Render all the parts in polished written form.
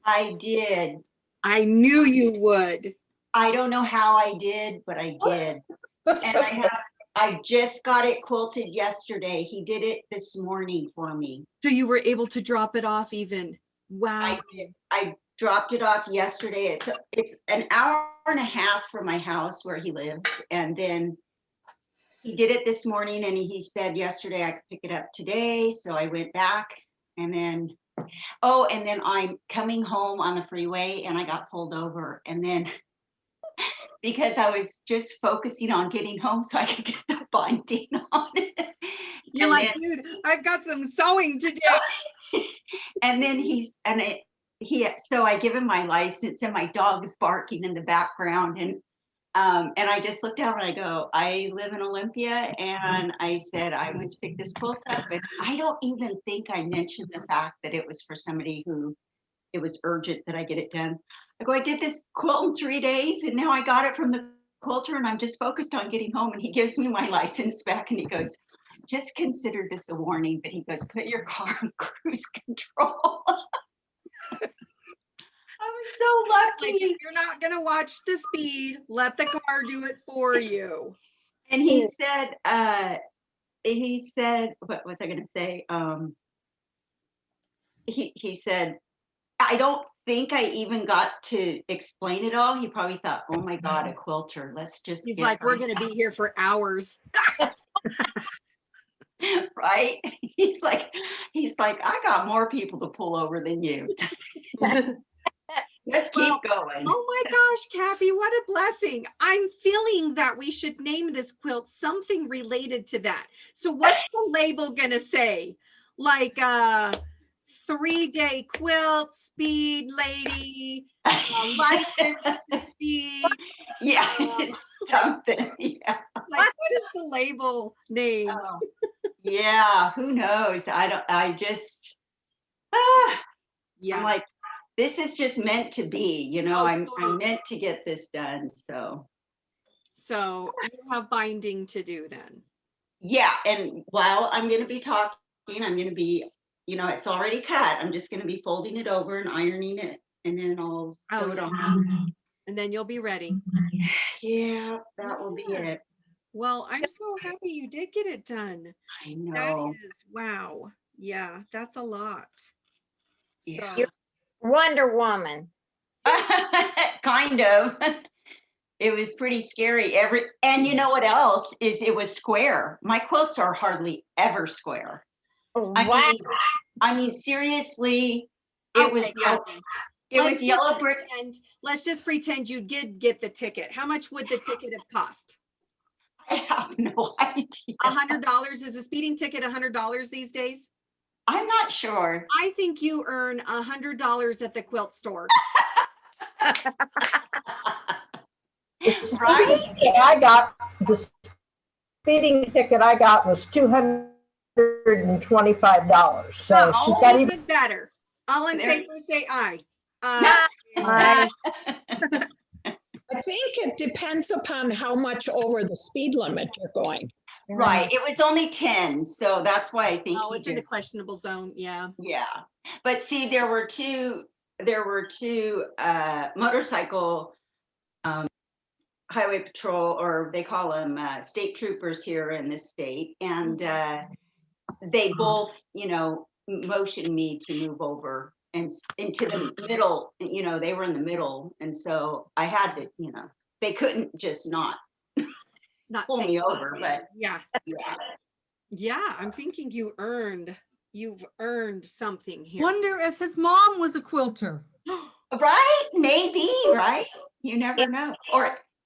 I did. I knew you would. I don't know how I did, but I did. And I just got it quilted yesterday. He did it this morning for me. So you were able to drop it off even. Wow. I did. I dropped it off yesterday. It's an hour and a half from my house where he lives. And then he did it this morning and he said yesterday I could pick it up today. So I went back and then, and then I'm coming home on the freeway and I got pulled over. And then because I was just focusing on getting home so I could get the binding on it. You're like, dude, I've got some sewing to do. And then so I give him my license and my dog is barking in the background. And I just looked out and I go, I live in Olympia. And I said, I went to pick this quilt up. And I don't even think I mentioned the fact that it was for somebody who it was urgent that I get it done. I go, I did this quilt in 3 days and now I got it from the quilter and I'm just focused on getting home. And he gives me my license back and he goes, just consider this a warning. But he goes, put your car on cruise control. I was so lucky. Like, if you're not going to watch the speed, let the car do it for you. And he said, what was I going to say? He said, I don't think I even got to explain it all. He probably thought, oh my God, a quilter. Let's just. He's like, we're going to be here for hours. Right? He's like, I got more people to pull over than you. Just keep going. Oh my gosh, Kathy, what a blessing. I'm feeling that we should name this quilt something related to that. So what's the label going to say? Like 3-day quilt, speed lady, license speed. Yeah, something. Yeah. Like, what is the label name? Yeah, who knows? Yeah. I'm like, this is just meant to be, you know, I'm meant to get this done. So you have binding to do then. Yeah. And while I'm going to be talking, I'm going to be, you know, it's already cut. I'm just going to be folding it over and ironing it. And then I'll sew it on. And then you'll be ready. Yeah, that will be it. Well, I'm so happy you did get it done. I know. That is, wow. Yeah, that's a lot. Yeah. So. Wonder Woman. Kind of. It was pretty scary. And you know what else is? It was square. My quilts are hardly ever square. Wow. I mean, seriously, it was yellow brick. Let's just pretend you did get the ticket. How much would the ticket have cost? I have no idea. $100. Is a speeding ticket $100 these days? I'm not sure. I think you earn $100 at the quilt store. Right? The speeding ticket I got was $225. So she's got even better. All in favor say aye. Aye. I think it depends upon how much over the speed limit you're going. Right. It was only 10. So that's why I think it's in the questionable zone. Yeah. Yeah. But see, there were two motorcycle highway patrol, or they call them state troopers here in this state. And they both, you know, motioned me to move over and into the middle. You know, they were in the middle. And so I had to, you know, they couldn't just not pull me over, but yeah. I'm thinking you've earned something here. Wonder if his mom was a quilter. Right? Maybe, right? You never know.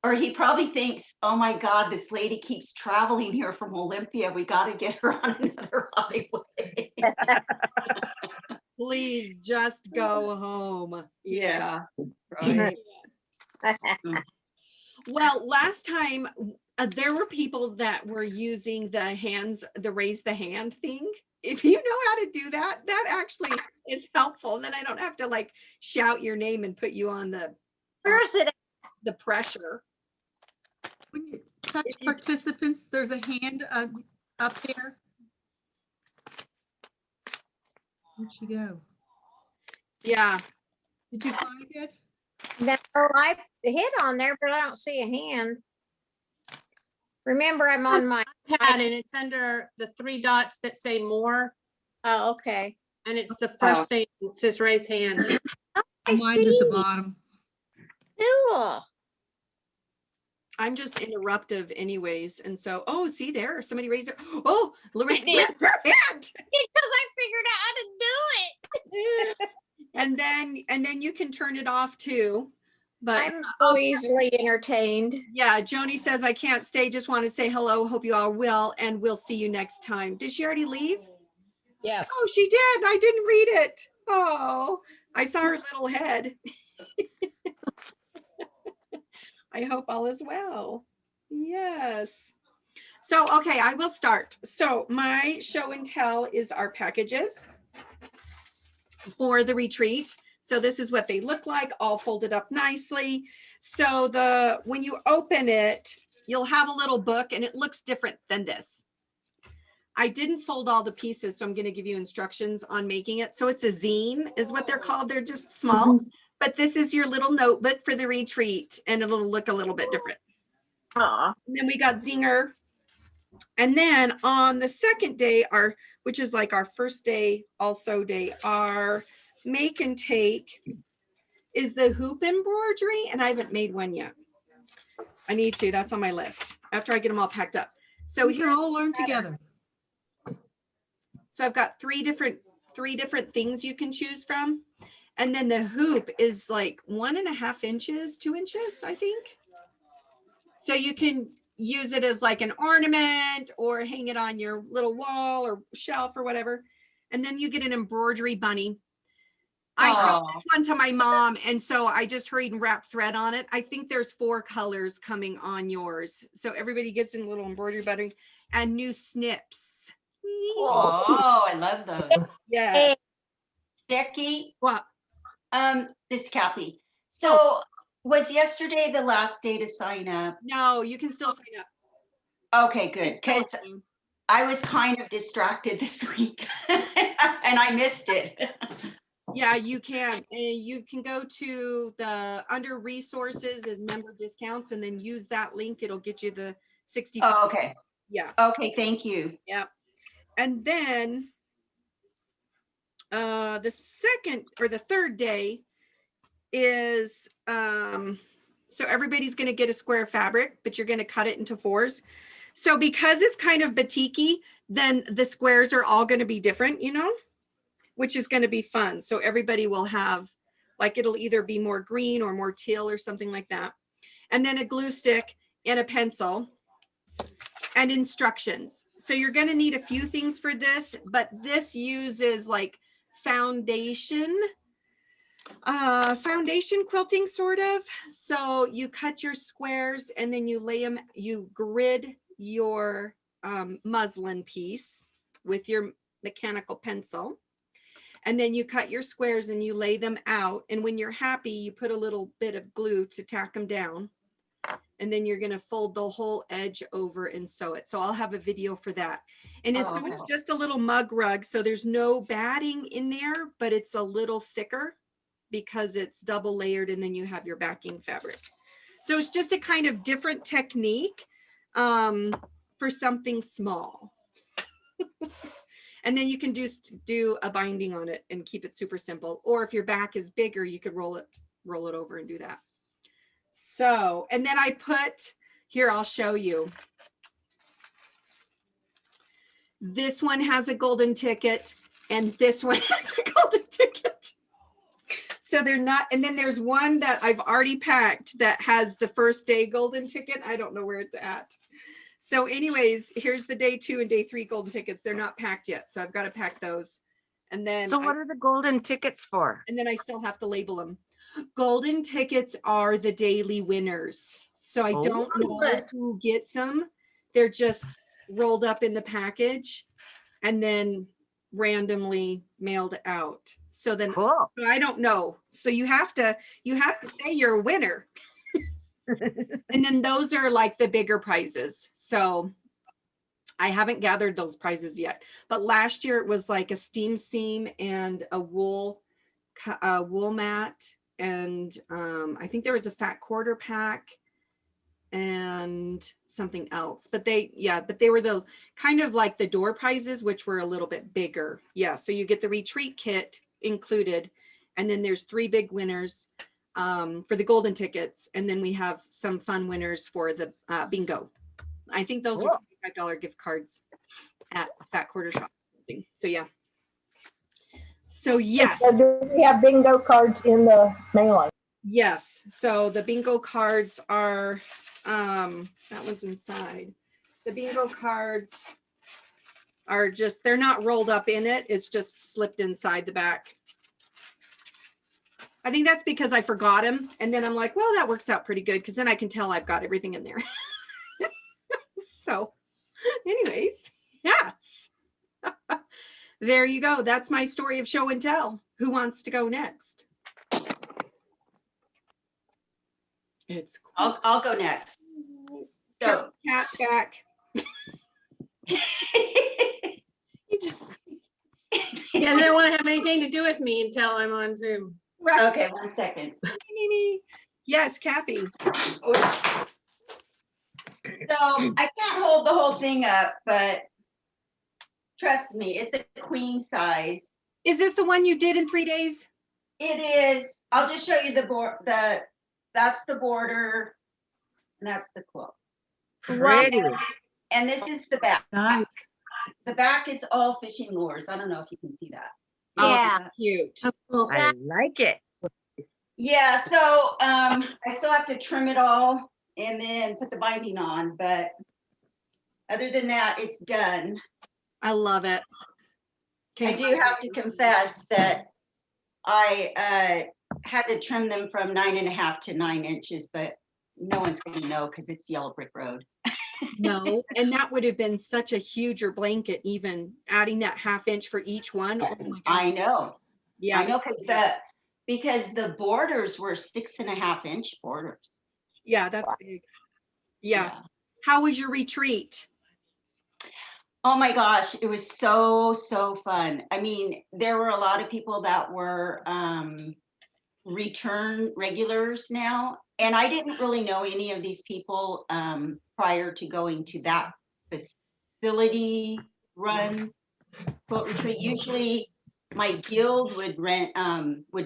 Or he probably thinks, oh my God, this lady keeps traveling here from Olympia. We got to get her on another highway. Please just go home. Yeah. Right. Well, last time there were people that were using the raise the hand thing. If you know how to do that, that actually is helpful. And then I don't have to like shout your name and put you on the pressure. When you touch participants, there's a hand up there. Where'd she go? Yeah. Did you find it? No, I hit on there, but I don't see a hand. Remember, I'm on my, Pad, and it's under the three dots that say more, oh, okay. and it's the Oh. first thing, it says raise hand. I Mine's at the see. bottom. Cool. I'm just interruptive anyways. And so, oh, see there, somebody raised their, oh, Lorraine raised her hand. Because I figured out how to do it. And then you can turn it off too. But I'm so easily entertained. yeah, Joni says, I can't stay. Just want to say hello. Hope you all will. And we'll see you next time. Did she already leave? Yes. Oh, she did. I didn't read it. Oh, I saw her little head. I hope all is well. Yes. So, okay, I will start. So my show and tell is our packages for the retreat. So this is what they look like, all folded up nicely. So when you open it, you'll have a little book and it looks different than this. I didn't fold all the pieces, so I'm going to give you instructions on making it. So it's a zine is what they're called. They're just small, but this is your little notebook for the retreat and it'll look a little bit different. Aw. And then we got Zinger. And then on the second day, which is like our first day, also day, our make and take is the hoop embroidery. And I haven't made one yet. I need to, that's on my list after I get them all packed up. So We can here, all learn together. so I've got three different things you can choose from. And then the hoop is like 1.5 inches, 2 inches, I think. So you can use it as like an ornament or hang it on your little wall or shelf or whatever. And then you get an embroidery bunny. I showed this one to my mom, and so I just hurried and wrapped thread on it. I think there's 4 colors coming on yours. So everybody gets in a little embroidery bunny and new snips. Oh, I love those. Yeah. Becky, What? this is Kathy. So was yesterday the last day to sign up? No, you can still sign up. Okay, good. It's still Because open. I was kind of distracted this week and I missed it. Yeah, you can. You can go to the under resources is member discounts and then use that link. It'll get you the 60. Oh, okay. Yeah. Okay, thank you. Yeah. And then the second or the third day is so everybody's going to get a square fabric, but you're going to cut it into 4s. So because it's kind of batik-y, then the squares are all going to be different, which is going to be fun. So everybody will have, like, it'll either be more green or more teal or something like that. And then a glue stick and a pencil and instructions. So you're going to need a few things for this, but this uses like foundation quilting sort of. So you cut your squares and then you lay them, you grid your muslin piece with your mechanical pencil. And then you cut your squares and you lay them out. And when you're happy, you put a little bit of glue to tack them down. And then you're going to fold the whole edge over and sew it. So I'll have a video for that. And it's just a little mug rug. So there's no batting in there, but it's a little thicker because it's double layered. And then you have your backing fabric. So it's just a kind of different technique for something small. And then you can do a binding on it and keep it super simple. Or if your back is bigger, you could roll it over and do that. So, and then I put here, I'll show you. This one has a golden ticket and this one has a golden ticket. So they're not, and then there's one that I've already packed that has the first day golden ticket. I don't know where it's at. So anyways, here's the day 2 and day 3 golden tickets. They're not packed yet. So I've got to pack those. And then So what are the golden tickets for? And then I still have to label them. Golden tickets are the daily winners. So I don't know who gets them. They're just rolled up in the package and then randomly mailed out. So then Cool. I don't know. So you have to say you're a winner. And then those are like the bigger prizes. So I haven't gathered those prizes yet, but last year it was like a steam seam and a wool mat and I think there was a fat quarter pack and something else, but they were the kind of like the door prizes, which were a little bit bigger. Yeah, so you get the retreat kit included, and then there's 3 big winners for the golden tickets, and then we have some fun winners for the bingo. I think those are $25 gift cards at a fat quarter shop. So yeah. So yes. So do we have bingo cards in the mailing? Yes. So the bingo cards are, that one's inside. The bingo cards are just, they're not rolled up in it. It's just slipped inside the back. I think that's because I forgot them. And then I'm like, well, that works out pretty good because then I can tell I've got everything in there. So anyways, yes. There you go. That's my story of show and tell. Who wants to go next? It's cool. I'll go next. So Cat back. You just He doesn't want to have anything to do with me until I'm on Zoom. okay, 1 second. Yes, Kathy. So I can't hold the whole thing up, but trust me, it's a queen size. Is this the one you did in 3 days? It is. I'll just show you the board. That's the border, and that's the quilt. Pretty. And this is the back. Nice. The back is all fishing lures. I don't know if you can see that. Yeah. Cute. I like it. Yeah. So I still have to trim it all and then put the binding on, but other than that, it's done. I love it. I do have to confess that I had to trim them from 9.5 to 9 inches, but no one's going to know because it's Yellow Brick Road. No, and that would have been such a huger blanket, even adding that 1/2 inch for each one. Oh my God. I know. Yeah. I know because the borders were 6.5 inch borders. Yeah, that's big. Yeah. How was your retreat? Oh my gosh, it was so fun. I mean, there were a lot of people that were return regulars now, and I didn't really know any of these people prior to going to that facility run boat retreat. Usually my guild would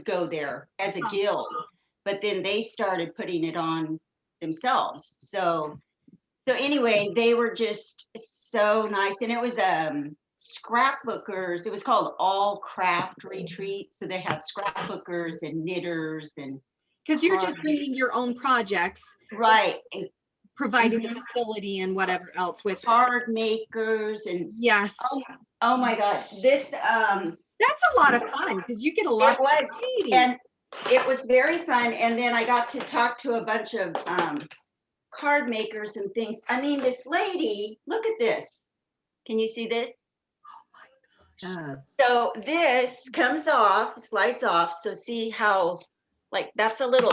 go there as a guild, but then they started putting it on themselves. So anyway, they were just so nice. And it was scrapbookers. It was called All Craft Retreat. So they had scrapbookers and knitters and Because you're just bringing your own projects, right. And providing the facility and whatever else with it. card makers and Yes. oh my God. This That's a lot of fun because you get a lot it was of variety. and it was very fun. And then I got to talk to a bunch of card makers and things. I mean, this lady, look at this. Can you see this? So this comes off, slides off. So see how, like, that's a little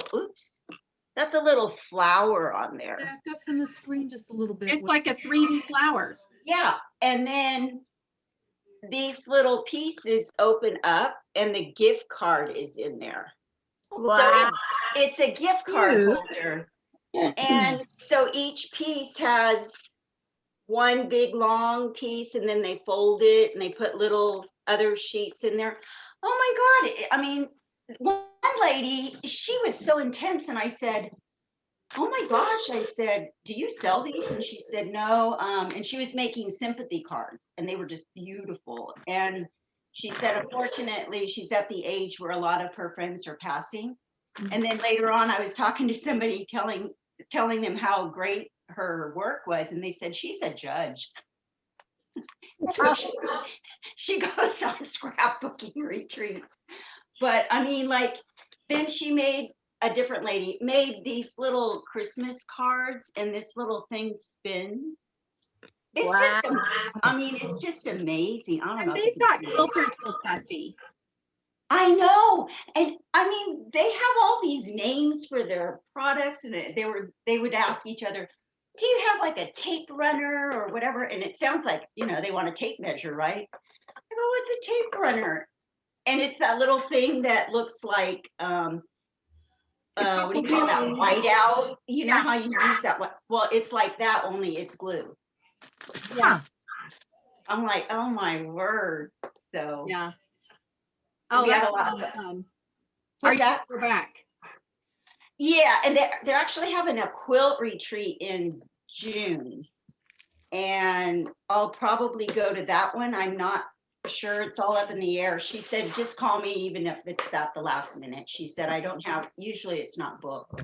flower on there. Back up from the screen just a little bit. It's like a 3D flower. Yeah. And then these little pieces open up and the gift card is in there. Wow. So it's a gift card holder. And so each piece has one big long piece and then they fold it and they put little other sheets in there. Oh my God. I mean, one lady, she was so intense and I said, oh my gosh, I said, do you sell these? And she said, no. And she was making sympathy cards and they were just beautiful. And she said, unfortunately, she's at the age where a lot of her friends are passing. And then later on, I was talking to somebody telling them how great her work was. And they said, she's a judge. So she goes on scrapbooking retreats. But I mean, like, then she made, a different lady made these little Christmas cards and this little thing spins. It's just, I mean, it's just amazing. I don't know. And they've got quilters so fussy. I know. And I mean, they have all these names for their products and they would ask each other, do you have like a tape runner or whatever? And it sounds like, they want a tape measure, right? I go, what's a tape runner? And it's that little thing that looks like what do you call that, whiteout? You know how you use that one? Well, it's like that, only it's glue. Yeah. I'm like, oh my word. So Yeah. Oh, we had that's a lot of of fun. Are What's you that? gonna go back? Yeah, and they're actually having a quilt retreat in June. And I'll probably go to that one. I'm not sure, it's all up in the air. She said, just call me even if it's at the last minute. She said, I don't have, usually it's not booked.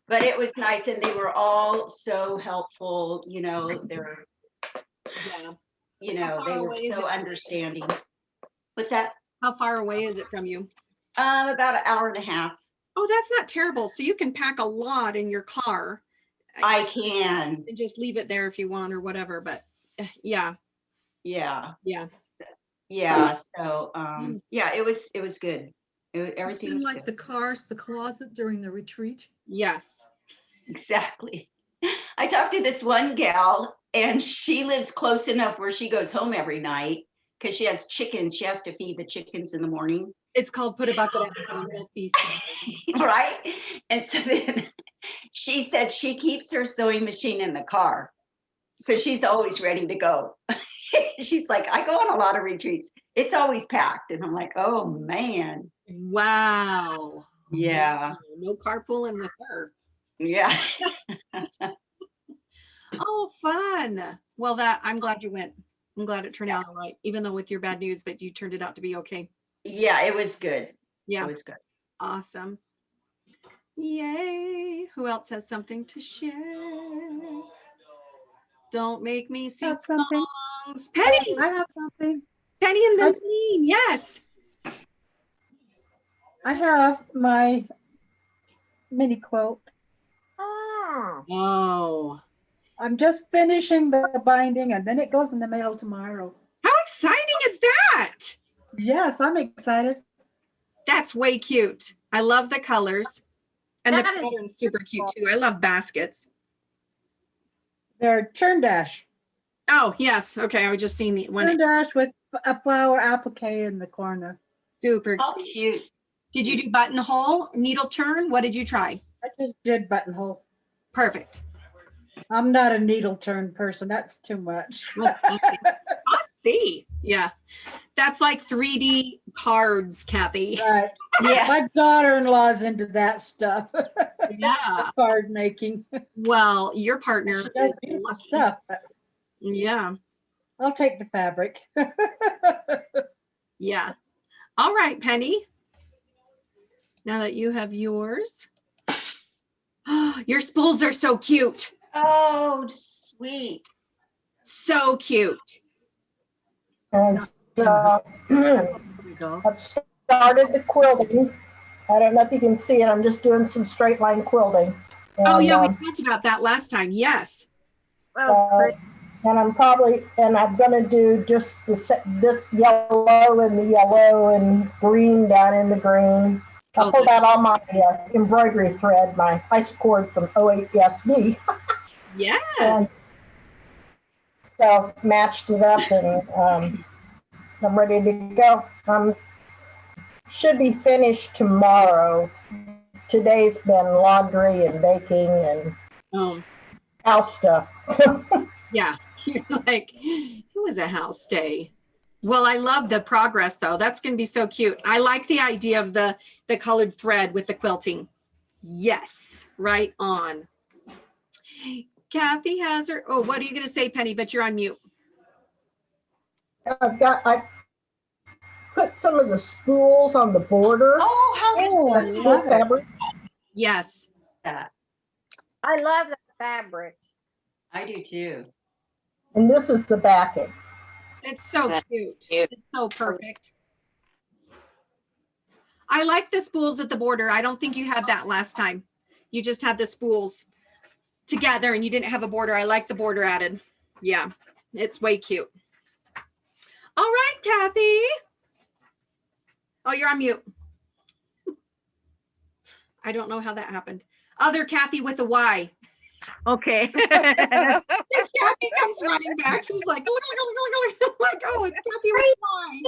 But it was nice, and they were all so helpful, you know, they're, Yeah. you How know, far they were away is so it? understanding. What's that? How far away is it from you? About an hour and a half. Oh, that's not terrible. So you can pack a lot in your car I can, and just leave it there if you want or whatever. But yeah, yeah, yeah. yeah. So, Mm. yeah, it was good. Everything In was like the good. cars, the closet during the retreat. Yes. Exactly. I talked to this one gal, and she lives close enough where she goes home every night because she has chickens. She has to feed the chickens in the morning. It's called put a bucket out and they'll be fine. Right? And so then she said she keeps her sewing machine in the car. So she's always ready to go. She's like, I go on a lot of retreats. It's always packed. And I'm like, oh man. Wow. Yeah. Wow. No carpooling with her. Yeah. Oh, fun. Well, that I'm glad you went. I'm glad it turned out all right, even though with your bad news, but you turned it out to be okay. Yeah, it was good. Yeah. It was good. Awesome. Yay. Who else has something to share? Don't make me sing Have something. songs. Penny, I have something. Penny and I- then Jean. Yes. I have my mini quilt. Oh, Oh, I'm just finishing the binding and then it goes in the mail tomorrow. how exciting is that? Yes, I'm excited. That's way cute. I love the colors. And the That is pattern's super cute too. I love baskets. They're churn dash. Oh, yes. Okay. I was just seeing the Churn one. dash with a flower applique in the corner. Super Oh, cute. cute. Did you do buttonhole, needle turn? What did you try? I just did buttonhole. Perfect. I'm not a needle turn person. That's too much. Let's see. Yeah. That's like 3D cards, Kathy. Right. Yeah. My daughter-in-law's into that stuff. Yeah. Card making. Well, your partner She does is beautiful lucky. stuff. But Yeah. I'll take the fabric. Yeah. All right, Penny. Now that you have yours. Your spools are so cute. Oh, sweet. So cute. And There we go. I've started the quilting. I don't know if you can see it. I'm just doing some straight line quilting. Oh, And, yeah, we talked about that last time. Yes. and I'm going to do just this yellow and the yellow and green down in the green. I Oh, pulled out all my embroidery thread, my ice cord from OASD. Yeah. And so matched it up and I'm ready to go. Should be finished tomorrow. Today's been laundry and baking and house stuff. Yeah. You're like, it was a house day. Well, I love the progress though. That's going to be so cute. I like the idea of the colored thread with the quilting. Yes. Right on. Kathy has her. Oh, what are you going to say, Penny? But you're on mute. I put some of the spools on the border. Oh, how Oh, I That's love the it. fabric. Yes. that. I love that fabric. I do too. And this is the backing. It's so cute. It's so perfect. I like the spools at the border. I don't think you had that last time. You just had the spools together and you didn't have a border. I like the border added. Yeah, it's way cute. All right, Kathy. Oh, you're on mute. I don't know how that happened. Other Kathy with a Y. Okay. This Kathy comes running back. She's like, like, oh, it's Kathy with a Y.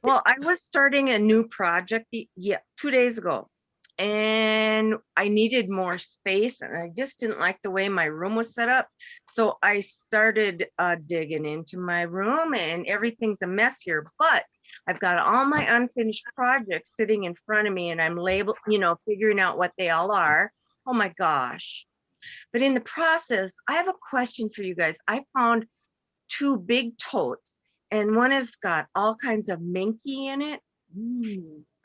Well, I was starting a new project, 2 days ago. And I needed more space and I just didn't like the way my room was set up. So I started digging into my room and everything's a mess here, but I've got all my unfinished projects sitting in front of me and I'm figuring out what they all are. Oh my gosh. But in the process, I have a question for you guys. I found 2 big totes and one has got all kinds of minky in it.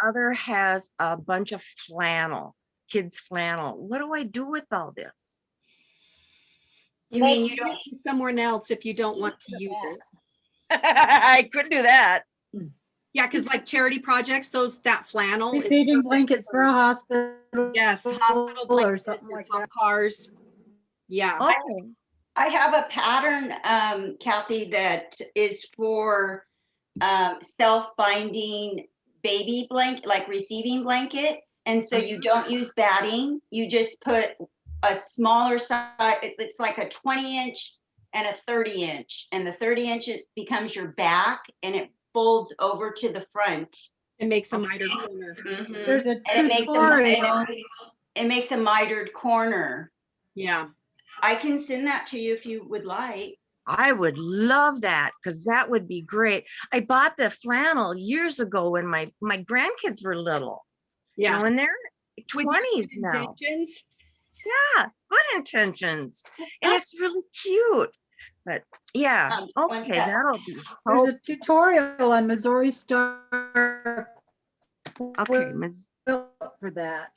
Other has a bunch of flannel, kids flannel. What do I do with all this? You Well, mean you give don't, it to someone else if you don't want to use it. I could do that. Yeah, because like charity projects, that flannel. is Receiving perfect blankets for a hospital. Yes, hospital Or blankets something or like pop that. cars. Yeah. Okay. I have a pattern, Kathy, that is for self-binding baby blanket, like receiving blankets. And so you don't use batting. You just put a smaller size. It's like a 20-inch and a 30-inch. And the 30-inch it becomes your back and it folds over to the front. It makes a miter corner. Mhm. There's a And tutorial. it makes a mitered corner. Yeah. I can send that to you if you would like. I would love that because that would be great. I bought the flannel years ago when my grandkids were little. Yeah. And they're With your 20s good now. intentions. Yeah, good intentions. And it's really cute. But yeah, One okay, sec. that'll be There's helpful. a tutorial on Missouri Star Okay, Ms. for that.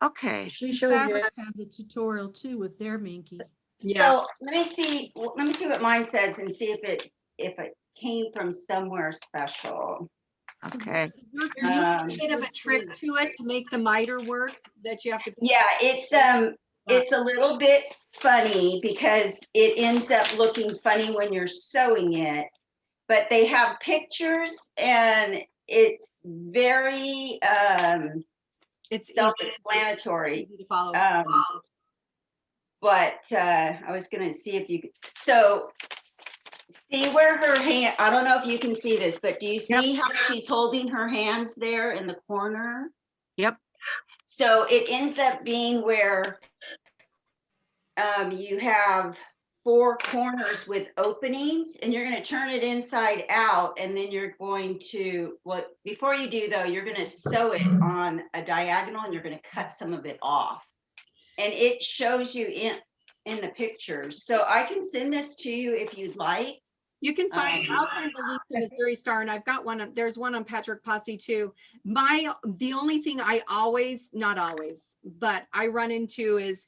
Okay. She shows you. Fabrics has a tutorial too with their minky. Yeah. So let me see what mine says and see if it came from somewhere special. Okay. There's Um, a bit of a trick to it to make the miter work that you have to. Yeah, it's a little bit funny because it ends up looking funny when you're sewing it, but they have pictures and it's very It's self-explanatory. easy to follow. But I was gonna see if you could, so see where her hand, I don't know if you can see this, but do you see how she's holding her hands there in the corner? Yep. So it ends up being where you have 4 corners with openings and you're going to turn it inside out and then you're going to, before you do though, you're going to sew it on a diagonal and you're going to cut some of it off. And it shows you in the pictures. So I can send this to you if you'd like. You can find, I'll find the link to Missouri Star, and I've got one, there's one on Patrick Posse too. The only thing I always, not always, but I run into is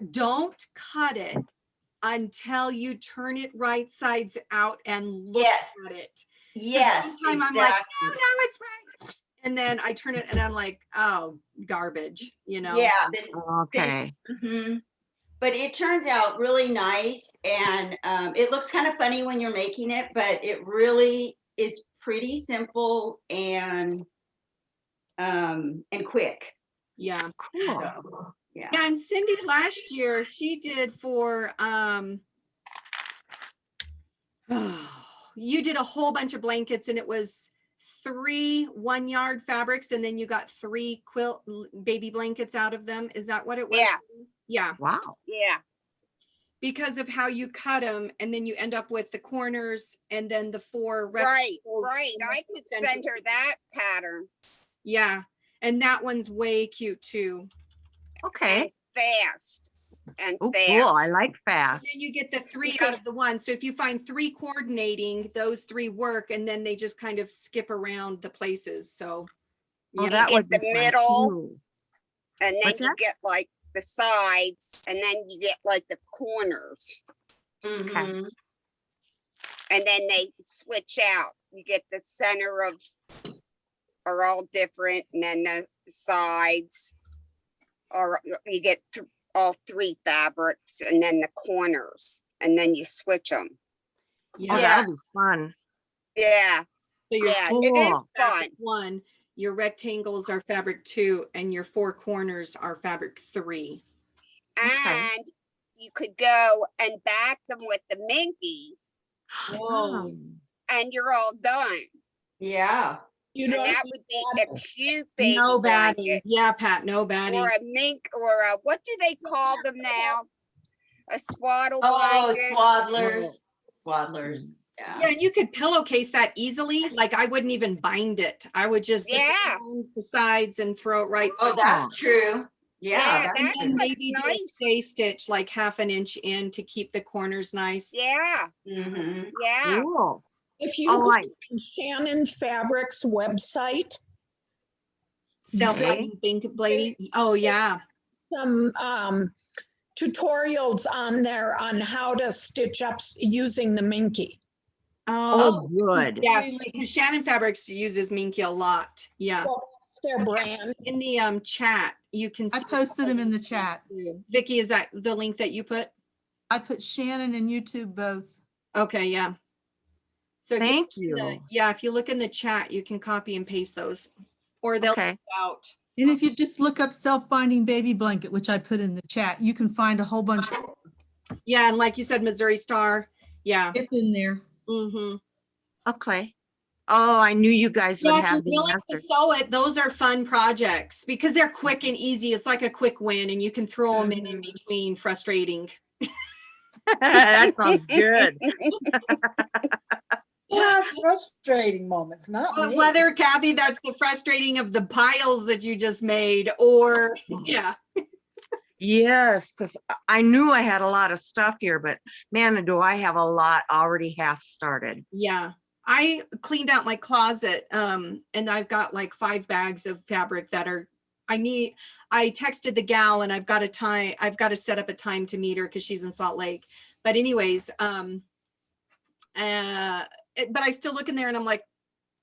don't cut it until you turn it right sides out and look at it. Yes. Sometimes I'm like, oh, no, it's right. And then I turn it and I'm like, oh, garbage, Yeah. Okay. But it turns out really nice and it looks kind of funny when you're making it, but it really is pretty simple and quick. Yeah. Cool. So, yeah. Yeah, and Cindy last year, she did for, you did a whole bunch of blankets and it was 3 1-yard fabrics and then you got 3 quilt baby blankets out of them. Is that what it was? Yeah. Yeah. Wow. Yeah. Because of how you cut them and then you end up with the corners and then the 4 Right. rectangles Right. in the I could center. send her that pattern. Yeah. And that one's way cute too. Okay. Fast. And Oh, fast. cool. I like And fast. then you get the 3 out of the 1. So if you find 3 coordinating, those 3 work, and then they just kind of skip around the places. So Oh, You that get would be the fun, middle. too. And then What's you that? get like the sides, and then you get like the corners. Mhm. And then they switch out. You get the center are all different, and then the sides are, you get all 3 fabrics, and then the corners, and then you switch them. Oh, yeah. that'll be fun. Yeah, So your yeah, it is Cool. fun. fabric 1, your rectangles are fabric 2, and your 4 corners are fabric 3. Okay. And you could go and back them with the Minky, Whoa. and you're all done. Yeah. You And know, that would be a cute baby No batting. blanket. Yeah, Pat, no batting. Or a mink, or a, what do they call them now? A swaddle Oh, blanket. swaddlers. Swaddlers. Yeah, Yeah. and you could pillowcase that easily. Like I wouldn't even bind it. I would just zip it Yeah. around the sides and throw it right Oh, through. that's true. Yeah, Yeah. that's And then what's maybe do a nice. stay stitch like half an inch in to keep the corners nice. Yeah, Mhm. yeah. Cool. if you Oh, go I, to Shannon Fabric's website, Self-binding blanket. Oh yeah. some tutorials on there on how to stitch up using the Minky. oh, good. Yes, because Shannon Fabrics uses Minky a lot. Yeah. Well, that's their brand. In the chat, you can I see. posted them in the chat. Vicky, is that the link that you put? I put Shannon and YouTube both. Okay, yeah. So if Thank you, look in the- you. yeah, if you look in the chat, you can copy and paste those, or they'll Okay. be out. And if you just look up self-binding baby blanket, which I put in the chat, you can find a whole bunch. Yeah, and like you said, Missouri Star. Yeah. It's in there. Mm-hmm. Okay. Oh, I knew you guys would Yeah, if you're have the willing to answer. sew it, those are fun projects because they're quick and easy. It's like a quick win, and you can throw them in between. Frustrating. That sounds good. Yeah, it's frustrating moments, not But me. whether, Kathy, that's the frustrating of the piles that you just made, or yeah. Yes, because I knew I had a lot of stuff here, but man, do I have a lot already half started. Yeah. I cleaned out my closet, and I've got like 5 bags of fabric that are, I texted the gal and I've got to set up a time to meet her because she's in Salt Lake. But anyways, but I still look in there and I'm like,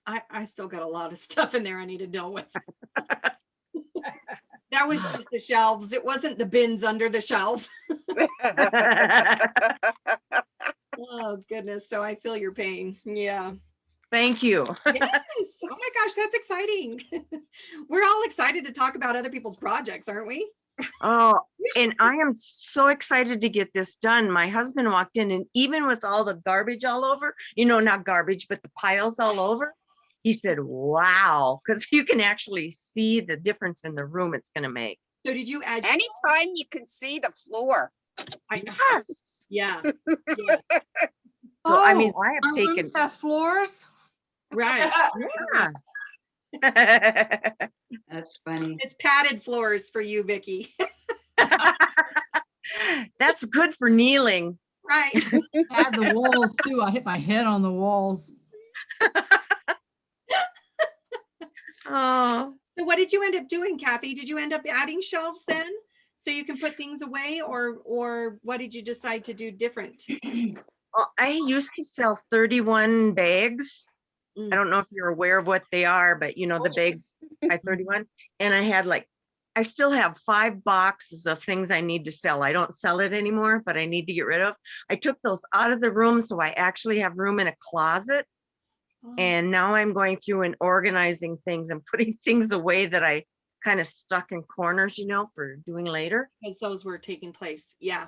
I still got a lot of stuff in there I need to deal with. That was just the shelves. It wasn't the bins under the shelf. Oh goodness. So I feel your pain. Yeah. Thank you. Yes. Oh my gosh, that's exciting. We're all excited to talk about other people's projects, aren't we? Oh, and I am so excited to get this done. My husband walked in, and even with all the garbage all over, not garbage, but the piles all over, he said, wow, because you can actually see the difference in the room it's going to make. So did you add? Anytime you can see the floor. Yes. Yeah. Yeah. So, I mean, I Our have taken. rooms have floors. Right. Yeah. That's funny. It's padded floors for you, Vicky. That's good for kneeling. Right. Add the walls too. I hit my head on the walls. Oh, So what did you end up doing, Kathy? Did you end up adding shelves then? So you can put things away, or what did you decide to do different? well, I used to sell 31 bags. I don't know if you're aware of what they are, but the bags by 31. And I still have 5 boxes of things I need to sell. I don't sell it anymore, but I need to get rid of. I took those out of the room, so I actually have room in a closet. And now I'm going through and organizing things and putting things away that I kind of stuck in corners, for doing later. Because those were taking place. Yeah.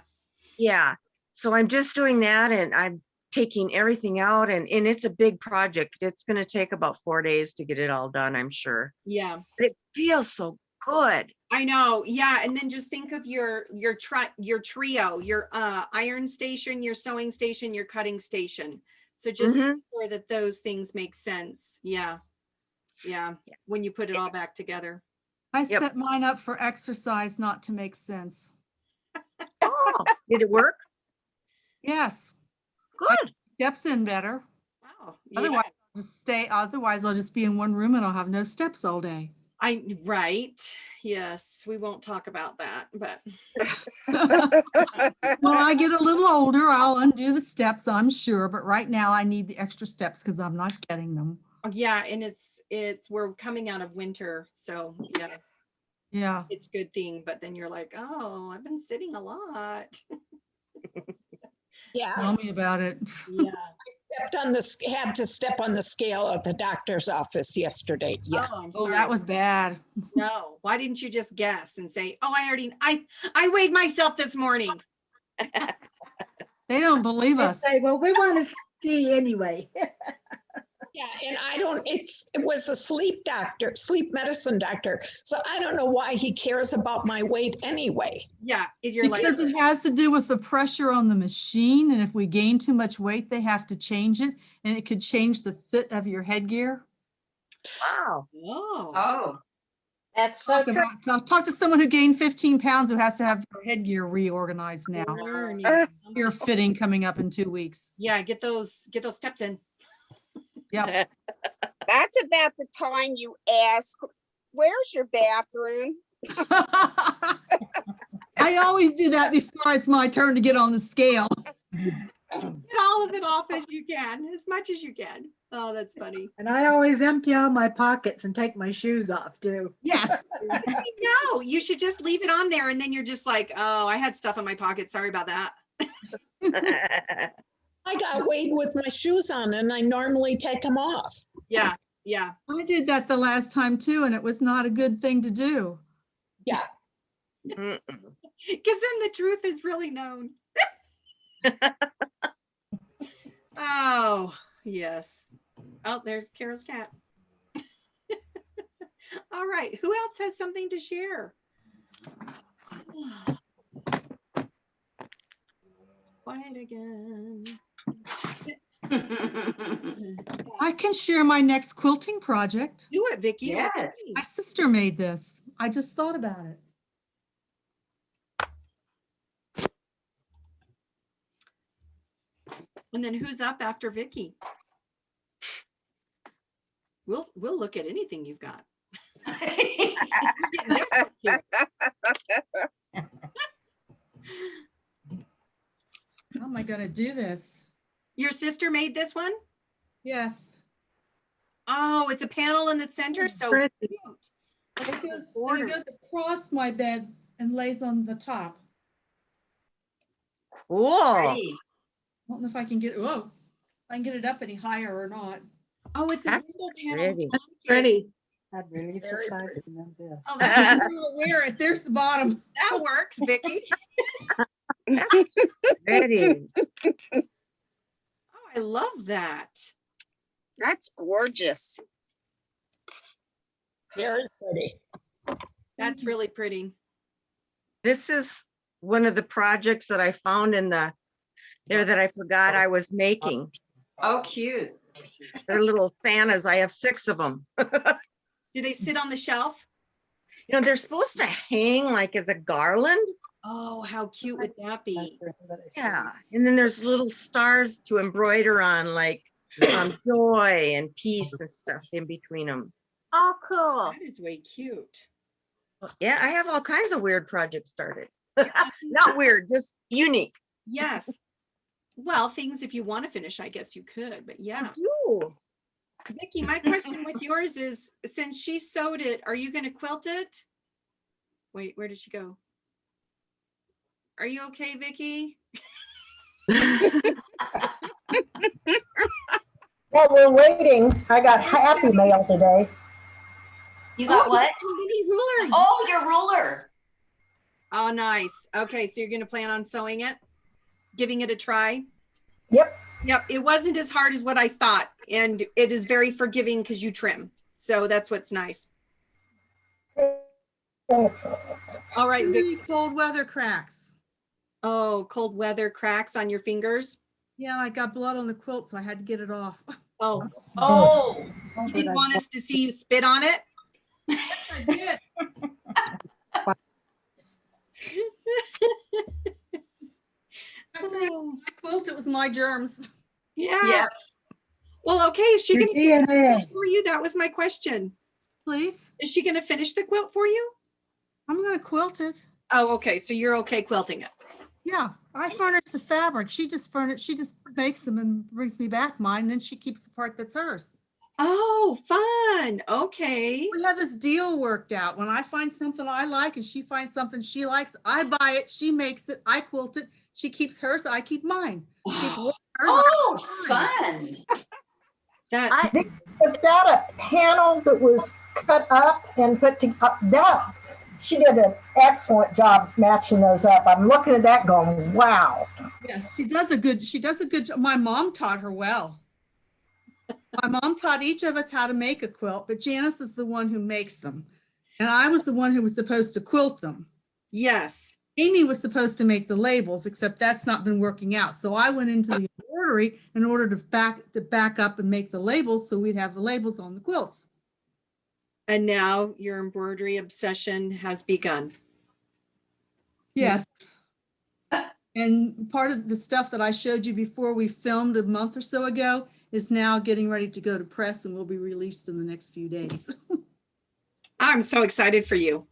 Yeah. So I'm just doing that, and I'm taking everything out, and it's a big project. It's going to take about 4 days to get it all done, I'm sure. Yeah. But it feels so good. I know. Yeah. And then just think of your trio, your iron station, your sewing station, your cutting station. So just make sure that those things make sense. Yeah. Yeah. When you put it all back together. I set mine up for exercise, not to make sense. Oh, did it work? Yes. Good. Steps in better. Wow. Otherwise I'll just be in one room and I'll have no steps all day. Right. Yes. We won't talk about that, but. When I get a little older, I'll undo the steps, I'm sure. But right now I need the extra steps because I'm not getting them. Yeah. And we're coming out of winter. So yeah. Yeah. It's a good thing. But then you're like, oh, I've been sitting a lot. Yeah. Tell me about it. Yeah. Had to step on the scale at the doctor's office yesterday. Yeah. Oh, I'm Oh, sorry. that was bad. No. Why didn't you just guess and say, oh, I weighed myself this morning. They don't believe They us. say, well, we want to see anyway. Yeah, and I don't, it was a sleep doctor, sleep medicine doctor. So I don't know why he cares about my weight anyway. Yeah, is you're like, Because it has to do with the pressure on the machine, and if we gain too much weight, they have to change it, and it could change the fit of your headgear. Wow. oh, Oh, That's so true. Talk to someone who gained 15 pounds who has to have their headgear reorganized now. learning. Your fitting coming up in 2 weeks. Yeah, get those steps in. Yep. That's about the time you ask, where's your bathroom? I always do that before it's my turn to get on the scale. Get all of it off as you can, as much as you can. Oh, that's funny. And I always empty out my pockets and take my shoes off too. Yes. No, you should just leave it on there and then you're just like, oh, I had stuff in my pocket. Sorry about that. I got weighed with my shoes on and I normally take them off. Yeah, yeah. I did that the last time too, and it was not a good thing to do. Yeah. Mm-mm. Because then the truth is really known. Oh, yes. Oh, there's Carol's cat. All right. Who else has something to share? Quiet again. I can share my next quilting project. Do it, Vicky. yes. My sister made this. I just thought about it. And then who's up after Vicky? We'll look at anything you've got. How am I going to do this? Your sister made this one? Yes. Oh, it's a panel in the center. So Pretty. cute. Look It at the goes, and border. it goes across my bed and lays on the top. Cool. Pretty. I don't know if I can get, whoa, if I can get it up any higher or not. Oh, it's a That's window panel. pretty. Pretty. I'd release the Very side and then this. Oh, Wear it. There's the bottom. that works, Vicky. Pretty. Oh, I love that. That's gorgeous. Very pretty. That's really pretty. This is one of the projects that I found in there that I forgot I was making. Oh, cute. They're little Santas. I have 6 of them. Do they sit on the shelf? You know, they're supposed to hang like as a garland. Oh, how cute would that be? Yeah. And then there's little stars to embroider on, like joy and peace and stuff in between them. Oh, cool. That is way cute. Yeah, I have all kinds of weird projects started. Not weird, just unique. Yes. Well, things if you want to finish, I guess you could, but yeah. Ooh. Vicky, my question with yours is, since she sewed it, are you going to quilt it? Wait, where did she go? Are you okay, Vicky? While we're waiting, I got Happy Mail today. You got Oh, what? a mini ruler. Oh, your ruler. Oh, nice. Okay, so you're going to plan on sewing it? Giving it a try? Yep. Yep, it wasn't as hard as what I thought, and it is very forgiving because you trim. So that's what's nice. All right, Vicky. Cold weather cracks. Oh, cold weather cracks on your fingers. Yeah, I got blood on the quilt, so I had to get it off. Oh, Oh, you didn't want us to see you spit on it? I did. Oh, My quilt, it was my germs. yeah. yeah. Well, okay. Is she Your going to finish DNA. it for you? That was my question. Please, Is she going to finish the quilt for you? I'm going to quilt it. Oh, okay. So you're okay quilting it. Yeah, I furnish the fabric. She just makes them and brings me back mine. Then she keeps the part that's hers. Oh, fun. Okay. We have this deal worked out. When I find something I like and she finds something she likes, I buy it, she makes it, I quilt it, she keeps hers, I keep mine. She quilts hers, I Oh, keep mine. fun. That Was that a panel that was cut up and put together? She did an excellent job matching those up. I'm looking at that going, wow. Yes, she does a good job. My mom taught her well. My mom taught each of us how to make a quilt, but Janice is the one who makes them. And I was the one who was supposed to quilt them. Yes. Amy was supposed to make the labels, except that's not been working out. So I went into the embroidery in order to back up and make the labels so we'd have the labels on the quilts. And now your embroidery obsession has begun. Yes. And part of the stuff that I showed you before we filmed a month or so ago is now getting ready to go to press and will be released in the next few days. I'm so excited for you.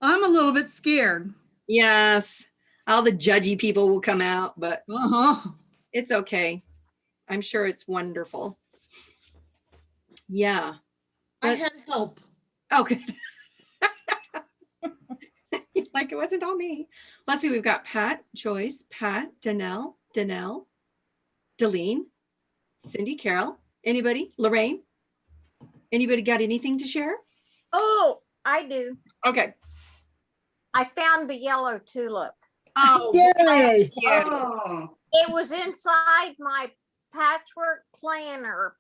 I'm a little bit scared. Yes. All the judgy people will come out, but Uh-huh. it's okay. I'm sure it's wonderful. Yeah. I had help. Oh, good. Like it wasn't all me. Let's see. We've got Pat, Joyce, Pat, Danelle, Deline, Cindy, Carol. Anybody? Lorraine? Anybody got anything to share? Oh, I do. Okay. I found the yellow tulip. Oh, Yay. yeah. Oh, It was inside my patchwork planner,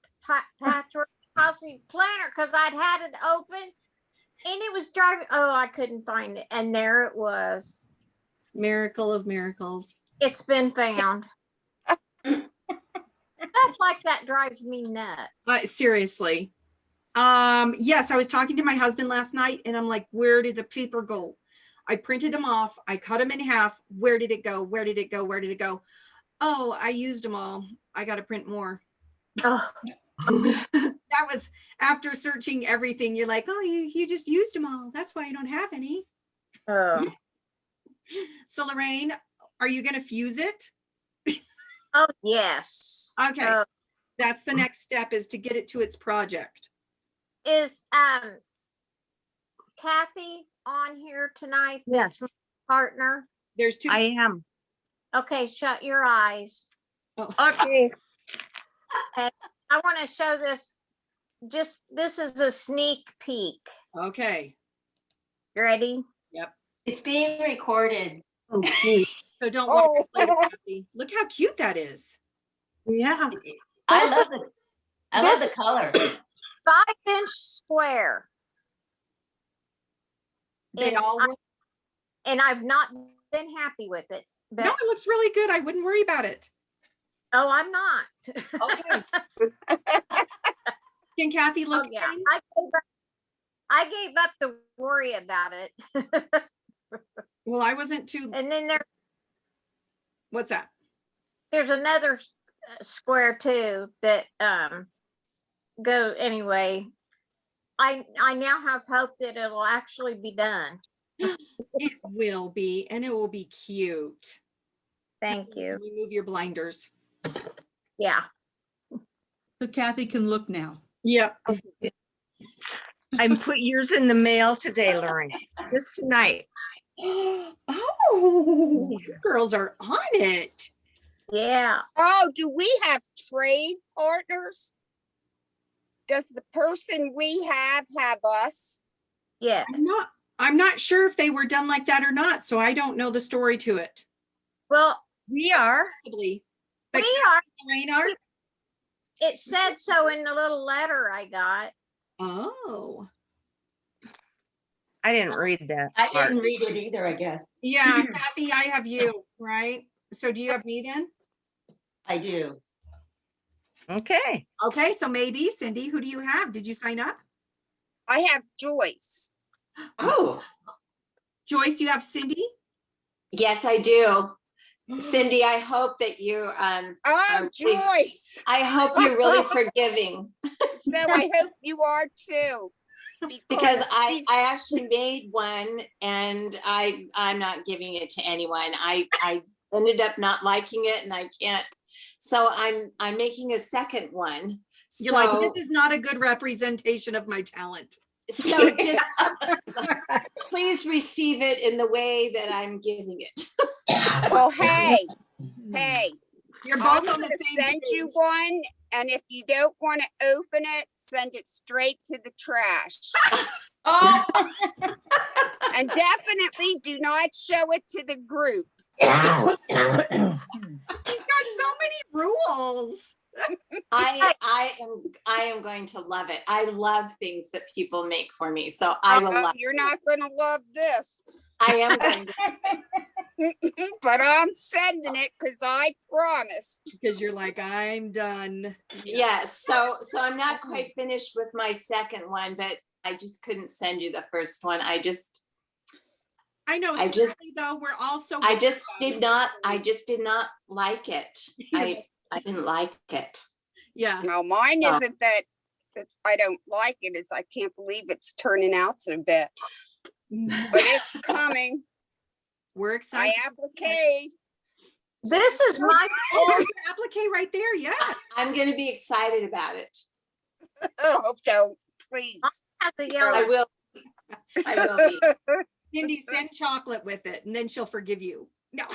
patchwork housing planner, because I'd had it open and it was driving. Oh, I couldn't find it. And there it was. Miracle of miracles. It's been found. Stuff like that drives me nuts. Seriously. Yes, I was talking to my husband last night and I'm like, where did the paper go? I printed them off. I cut them in half. Where did it go? Where did it go? Where did it go? Oh, I used them all. I got to print more. Oh, That was after searching everything. You're like, oh, you just used them all. That's why you don't have any. oh. So Lorraine, are you going to fuse it? Oh, yes. Okay. That's the next step, is to get it to its project. Is Kathy on here tonight? Yes. That's my partner. There's two. I am. Okay, shut your eyes. Oh. Okay. I want to show this. This is a sneak peek. Okay. You ready? it's being recorded. Okay. So don't watch this later, Kathy. Look how cute that is. Yeah. I This love it. I love the color. 5-inch square. They And all work. And I've not been happy with it. But No, it looks really good. I wouldn't worry about it. oh, I'm not. Okay. Can Kathy look? Oh, yeah. again? I gave up the worry about it. Well, I wasn't too. And then What's that? there's another square too that go anyway. I now have hope that it'll actually be done. It will be, and it will be cute. Thank you. Remove your blinders. Yeah. So Kathy can look now. Yep. I'm put yours in the mail today, Lorraine, just tonight. Oh, you girls are on it. Yeah. Oh, do we have trade partners? Does the person we have us? Yeah. I'm not sure if they were done like that or not, so I don't know the story to it. Well, We are. Possibly. we But are. Lorraine are? It said so in the little letter I got. Oh. I didn't read that. I part. didn't read it either, I guess. Yeah, Kathy, I have you, right? So do you have me then? I do. Okay. Okay, so maybe Cindy, who do you have? Did you sign up? I have Joyce. Oh, Joyce, you have Cindy? yes, I do. Cindy, I hope that you, Oh, Joyce. I hope you're really forgiving, So I hope you are too. because I actually made one and I'm not giving it to anyone. I ended up not liking it and I can't. So I'm making a second one. You're like, this is not a good representation of my talent. So just please receive it in the way that I'm giving it. Well, hey, You're I'm both on gonna the same send you page. one, and if you don't want to open it, send it straight to the trash. Oh, And definitely do not show it to the group. He's got so many rules. I am going to love it. I love things that people make for me, so I will love You're it. not gonna love this. I am going to. But I'm sending it because I promised. Because you're like, I'm done. Yes, so I'm not quite finished with my second one, but I just couldn't send you the first one. I know. I just- seriously, though, we're all so. I just happy did about not, it. I just did not like it. I didn't like it. Yeah. No, mine Oh. isn't that it's I don't like it, is I can't believe it's turning out so bad. But it's coming. We're I excited. applique. This is my Oh, applique right there. Yeah. I'm gonna be excited about it. Oh, don't, please. have the I yellow. will. I will be. Cindy, send chocolate with it, and then she'll forgive you. No.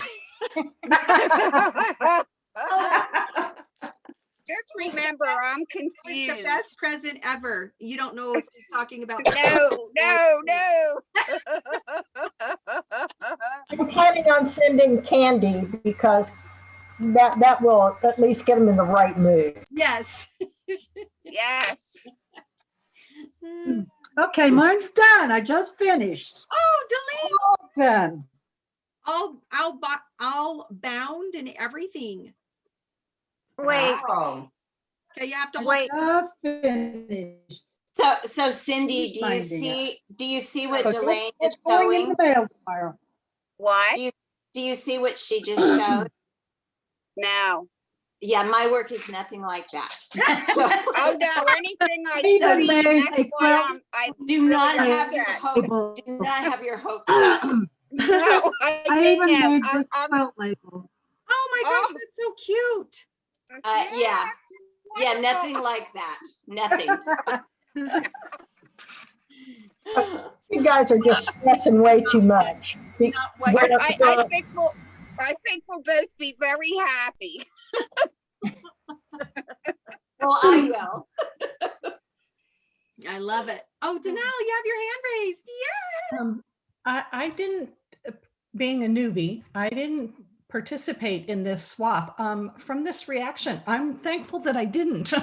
Just remember, I'm It's the confused. best present ever. You don't know if she's talking about. No. I'm planning on sending candy because that will at least get them in the right mood. Yes. Yes. Okay, mine's done. I just finished. Oh, delete. Done. All bound and everything. Wait, Wow. Okay, you have to hold. wait. Just finished. So Cindy, do you Finding see what So Delane it's is going in showing? the mail tomorrow. What? Do you see what she just showed? No. Yeah, my work is nothing like that. So Oh, no, anything I Even see, made that's a why I do not really have your upset. hope. Do not have your hopes up. No, I even can't. made I'm- this I'm- quilt label. Oh my gosh, Oh. that's so cute. Yeah, nothing like that. Nothing. You guys are just stressing way too much. Not what We're- I think we'll both be very happy. Well, I will. I love it. Oh, Danelle, you have your hand raised. Yeah. I didn't, being a newbie, I didn't participate in this swap. From this reaction, I'm thankful that I didn't.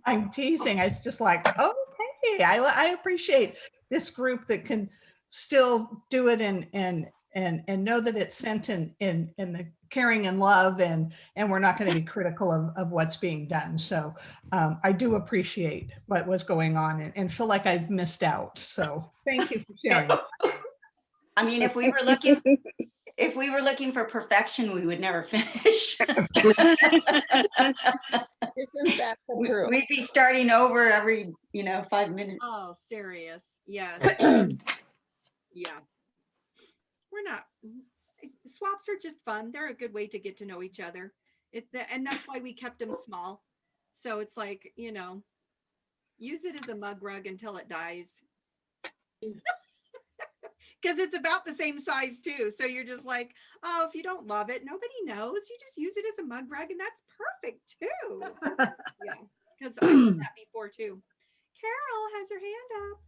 I'm teasing. I was just like, okay, I appreciate this group that can still do it and know that it's sent in the caring and love, and we're not going to be critical of what's being done. So I do appreciate what was going on and feel like I've missed out. So thank you for sharing. I mean, if we were looking for perfection, we would never finish. Isn't that the truth? We'd be starting over every, 5 minutes. Oh, serious. Yes. Yeah. We're not. Swaps are just fun. They're a good way to get to know each other. And that's why we kept them small. So it's like, use it as a mug rug until it dies. Because it's about the same size too. So you're just like, oh, if you don't love it, nobody knows. You just use it as a mug rug and that's perfect too. Yeah, because I did that before too. Carol has her hand up.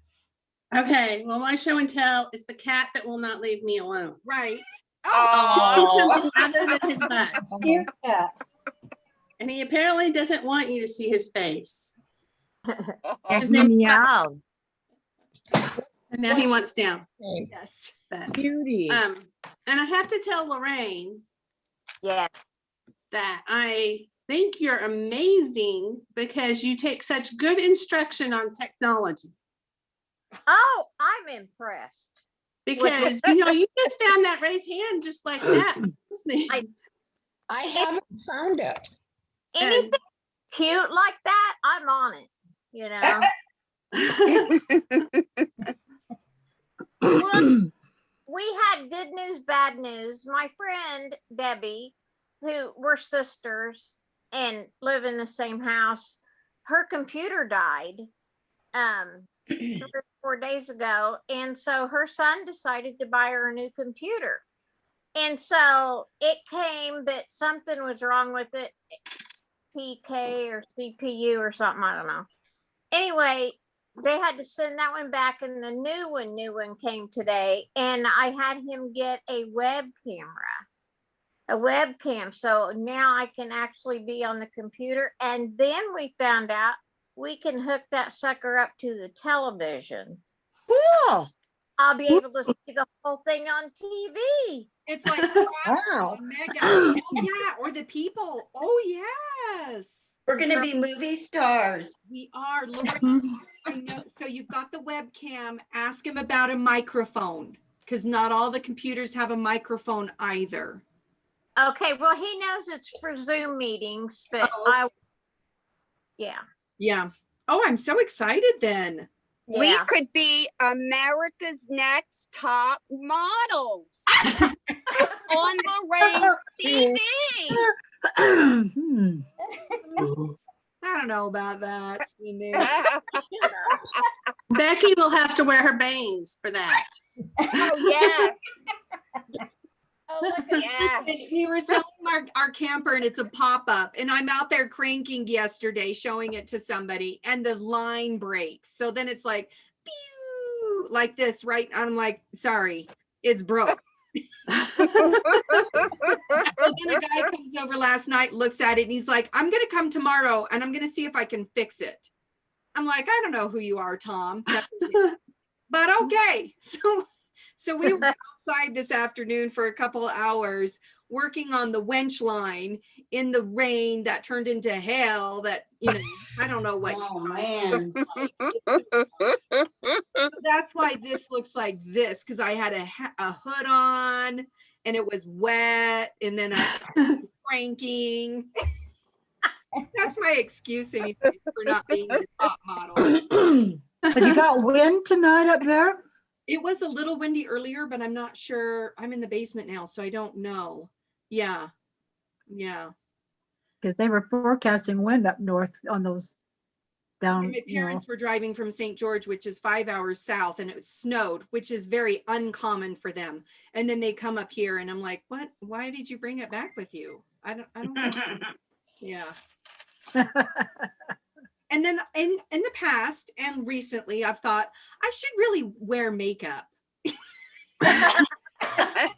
Okay, well, my show and tell is the cat that will not leave me alone. Right. Oh, Something other than his butt. Cute cat. And he apparently doesn't want you to see his face. oh, His name is Meow. And now he wants down. Yes. But, Beauty. and I have to tell Lorraine Yeah. that I think you're amazing because you take such good instruction on technology. Oh, I'm impressed. Because you just found that raised hand just like that. I haven't found it. Anything cute like that, I'm on it. Well, we had good news, bad news. My friend Debbie, who we're sisters and live in the same house, her computer died 3 or 4 days ago. And so her son decided to buy her a new computer. And so it came, but something was wrong with it. PK or CPU or something, I don't know. Anyway, they had to send that one back, and the new one came today, and I had him get a web camera. a webcam. So now I can actually be on the computer. And then we found out we can hook that sucker up to the television. Cool. I'll be able to see the whole thing on TV. It's like Wow. Mega. Oh yeah, or the people. Oh yes. We're gonna be movie stars. We are. Lauren, I know. So you've got the webcam. Ask him about a microphone, because not all the computers have a microphone either. Okay, well, he knows it's for Zoom meetings, but Oh. Yeah. Yeah. Oh, I'm so excited then. We Yeah. could be America's Next Top Models on the Reigns TV. I don't know about that, Cindy. Becky will have to wear her bangs for that. Oh yeah. Oh, look at Yes. We were selling our camper and it's a pop-up, and I'm out there cranking yesterday showing it to somebody, and the line breaks. So then it's like pew, like this, right? I'm like, sorry, it's broke. So then a guy comes over last night, looks at it, and he's like, I'm gonna come tomorrow and I'm gonna see if I can fix it. I'm like, I don't know who you are, Tom. But okay. So we were outside this afternoon for a couple of hours working on the winch line in the rain that turned into hail that, I don't know what. Oh, man. That's why this looks like this, because I had a hood on and it was wet, and then I was cranking. That's my excuse anyway for not being the top model. Have you got wind tonight up there? It was a little windy earlier, but I'm not sure. I'm in the basement now, so I don't know. Yeah. Yeah. Because they were forecasting wind up north on those down. My parents were driving from St. George, which is 5 hours south, and it snowed, which is very uncommon for them. And then they come up here and I'm like, what? Why did you bring it back with you? I don't know. Yeah. And then in the past and recently, I've thought I should really wear makeup. Why?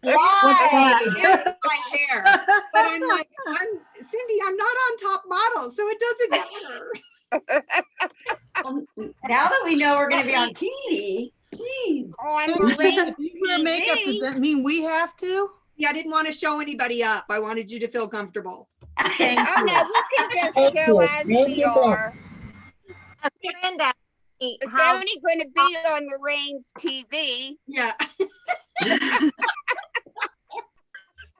My hair. But I'm like, Cindy, I'm not on top model, so it doesn't matter. Now that we know we're gonna be on TV, geez. On the Reigns If you wear makeup, does TV. that mean we have to? Yeah, I didn't want to show anybody up. I wanted you to feel comfortable. Thank Oh you. no, we can just Thank go you. as Thank we you, thank are. A friend asked me It's how only going to be on the Reigns TV. Yeah.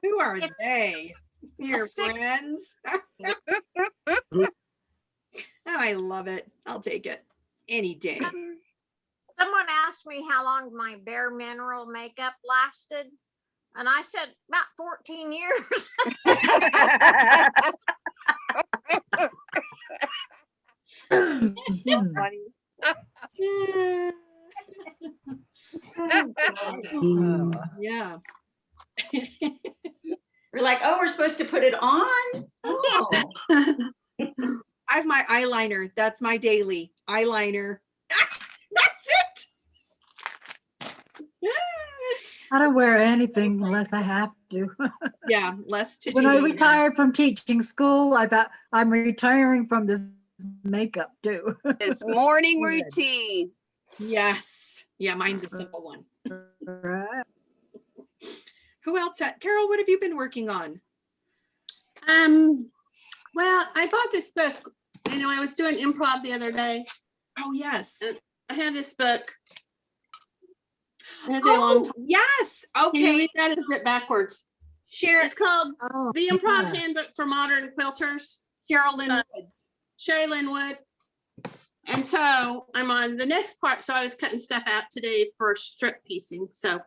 Who are they? Your sick- friends? Oh, I love it. I'll take it any day. someone asked me how long my bare mineral makeup lasted, and I said about 14 years. Yeah. We're like, oh, we're supposed to put it on? Oh. I have my eyeliner. That's my daily eyeliner. That's it. I don't wear anything unless I have to. Yeah, less to When do. I retired from teaching school, I thought I'm retiring from this makeup too. This morning Good. routine. Yes. Yeah, mine's a simple one. Right. Who else? Carol, what have you been working on? Well, I bought this book. I was doing improv the other day. Oh, yes. I had this book. It has a long title. Yes. Can you Okay. read that? Is it backwards? Share It's called Oh, The Improv yeah. Handbook for Modern Quilters. Cheryl Lynn Woods. Sherry Lynn Wood. And so I'm on the next part. So I was cutting stuff out today for strip piecing. So,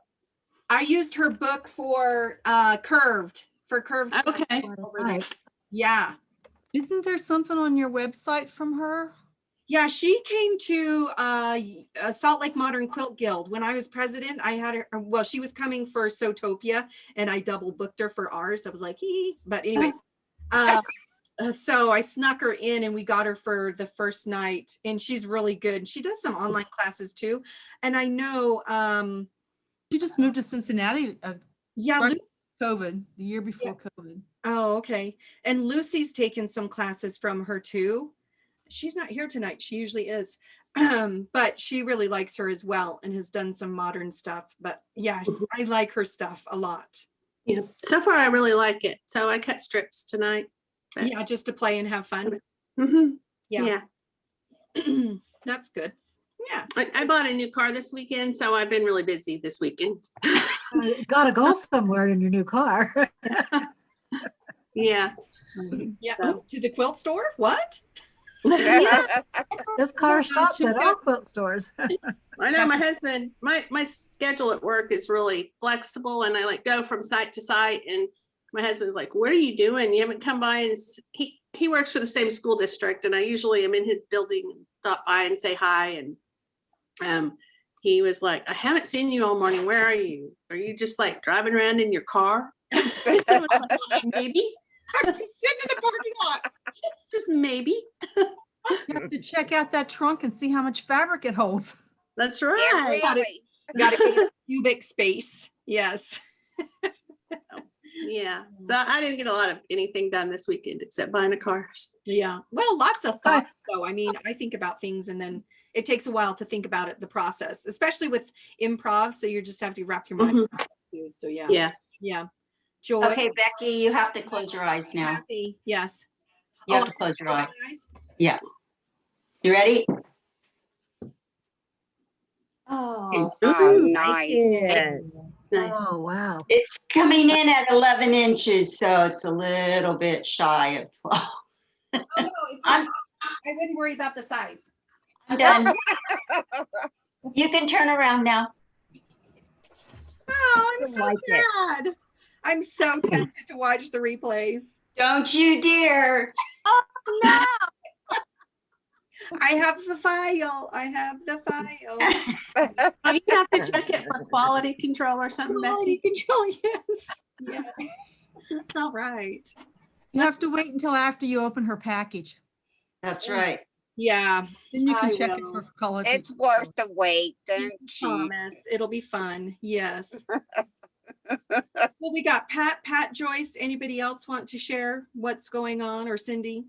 I used her book for curved. okay. Over there. Right. Yeah. Isn't there something on your website from her? Yeah, she came to Salt Lake Modern Quilt Guild when I was president. I had her, well, she was coming for Sotopia and I double booked her for ours. I was like, hee. But anyway, so I snuck her in and we got her for the first night, and she's really good. She does some online classes too. And I know, She just moved to Cincinnati a yeah, Right. Luke COVID, the year before COVID. Oh, okay. And Lucy's taken some classes from her too. She's not here tonight. She usually is. But she really likes her as well and has done some modern stuff. But yeah, I like her stuff a lot. Yeah, so far I really like it. So I cut strips tonight. But- Yeah, just to play and have fun. Mhm. Yeah. Yeah. That's good. Yeah. I bought a new car this weekend, so I've been really busy this weekend. Gotta go somewhere in your new car. Yeah. Yeah. Oh, to the quilt store? What? This car stops at all quilt stores. I know my husband, my schedule at work is really flexible and I like go from site to site and my husband's like, what are you doing? You haven't come by and he works for the same school district and I usually am in his building and stop by and say hi. And he was like, I haven't seen you all morning. Where are you? Are you just like driving around in your car? I was like, maybe. Just sit in the parking lot. Just maybe. You have to check out that trunk and see how much fabric it holds. That's Yeah, right. really. Got to get cubic space. Yes. Yeah. So I didn't get a lot of anything done this weekend except buying a car. Yeah. Well, lots of thoughts though. I mean, I think about things and then it takes a while to think about it, the process, especially with improv. So you just have to wrap your mind around it too. So yeah. Yeah. Yeah. Joy. Okay, Becky, you have to close your eyes now. Happy. Yes. You have Oh, to close your eyes. eyes. Yeah. You ready? Oh, Oh, nice. Yeah. Nice. Oh, wow. It's coming in at 11 inches, so it's a little bit shy of 12. Oh, no, it's I'm, not. I wouldn't worry about the size. I'm done. You can turn around now. Oh, I'm so like it. sad. I'm so tempted to watch the replay. Don't you dare. Oh, no. I have the file. I have the file. Oh, you have to check it for quality control or something, Quality Becky. control, yes. Yeah. All right. You have to wait until after you open her package. That's right. Yeah. Then you can I check it will. for quality. It's control. worth the wait, don't you? Promise. It'll be fun. Yes. Well, we got Pat, Joyce. Anybody else want to share what's going on, or Cindy?